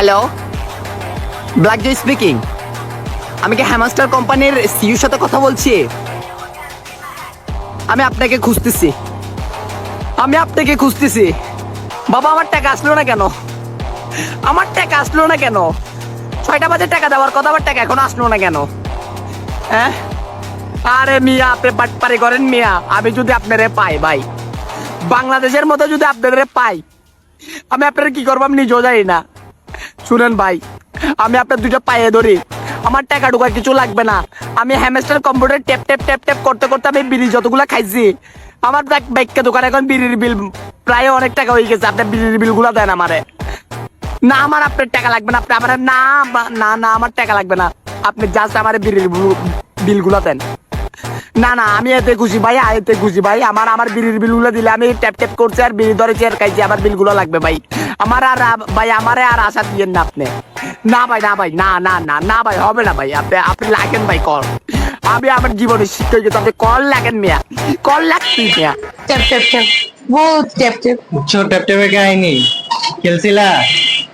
Hello, black জয় speaking. আমি কি hamster কোম্পানির সিইওর সাথে কথা বলছি? আমি আপনাকে খুঁজতেছি। বাবা, আমার টাকা আসলো না কেন? 6টা বাজে টাকা দেওয়ার কথা, আমার টাকা এখনো আসলো না কেন? হ্যাঁ, আরে মিয়া, আপনি বাটপারি করেন মিয়া। আমি যদি আপনারে পাই ভাই, বাংলাদেশের মতো যদি আপনারে পাই, আমি আপনারা কি করবো আমি নিজেও জানি না। শুনেন ভাই, আমি আপনার দুটো পায়ে ধরি, আমার টাকা ঢুকা কিছু লাগবে না। আমি hamster computer tap tap tap tap করতে করতে আমি বিড়ি যতগুলা খাইছি, আমার বাইককে দোকান এখন বিড়ির বিল প্রায় অনেক টাকা হয়ে গেছে। আপনার বিড়ির বিল গুলা দেন আমারে। না, আমার আপনার টাকা লাগবে না। আপনি আমার না না না আমার টাকা লাগবে না। আপনি জাস্ট আমার বিড়ির বিল গুলা দেন। না না, আমি এতে খুশি ভাই, আমার বিড়ির বিল গুলো দিলে আমি ট্যাপ ট্যাপ করছি আর বিড়ি ধরে চেয়ার খাইছি, আমার বিল গুলো লাগবে ভাই। আমারে আর আশা দিয়েন না আপনি। না ভাই, না ভাই, হবে না ভাই। আপনি লাগেন ভাই কল। আমি আমার জীবনে শিখতে গেছি, আপনি কল লাগেন মিয়া, কল লাগছি মিয়া। ট্যাপ ট্যাপ ট্যাপ বহুত ট্যাপ ট্যাপ বুঝছো ট্যাপ ট্যাপের কাহিনী খেলছিলা?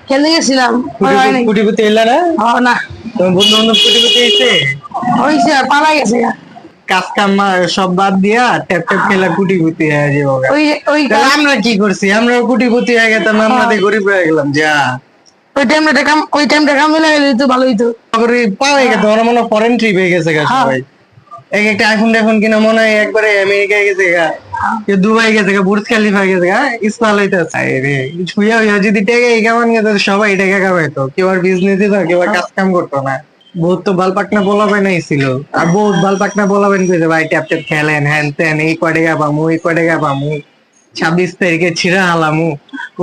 খেলে গেছিলাম হয়নি। কুটিপুতি এলা না? না তোমার বন্ধু বান্ধব কুটিপুতি এসে হয়েছে পালা গেছে গা। কাজ কাম সব বাদ দিয়া ট্যাপ ট্যাপ খেলা কুটিপুতি হয়ে যাবো গা। ওই ওই তাহলে আমরা কি করছি? আমরা কুটিপুতি হয়ে গেতাম, আমরা তো গরিব হয়ে গেলাম। যা ওই টাইমটা কাম মিলে গেলে তো ভালোই তো। পাওয়া গেছে, আমার মনে হয় ফরেন ট্রিপ হয়ে গেছে গা সবাই। এক একটা আইফোন টাইফোন কিনা মনে হয় একবারে আমেরিকায় গেছে গা, কেউ দুবাই গেছে গা, বুর্জ খালিফা গেছে গা, ইসমাইল হইতেছে রে। ছুঁয়া হইয়া যদি টেকে কেমন গেছে, সবাই টেকে কামাইতো, কেউ আর বিজনেস দিত, কেউ আর কাজ কাম করতো না। বহুত তো বাল পাকনা বলাবেন ছিল, আর বহুত বাল পাকনা বলাবেন কইছে ভাই ট্যাপ ট্যাপ খেলেন হ্যান ত্যান, এই কয় টাকা পামু, এই কয় টাকা পামু, 26 তারিখে ছিড়া হালামু।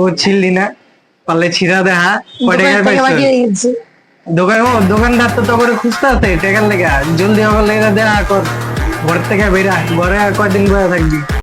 ও ছিললি না, পারলে ছিড়া দেখা কয় টাকা পাইছো? দোকানদার তো তোকে খুঁজতে আছে টাকার লেগা, জলদি আমার লেগা দেয়া কর। ঘর থেকে বেরা, ঘরে আর কয়দিন বয়ে থাকবি?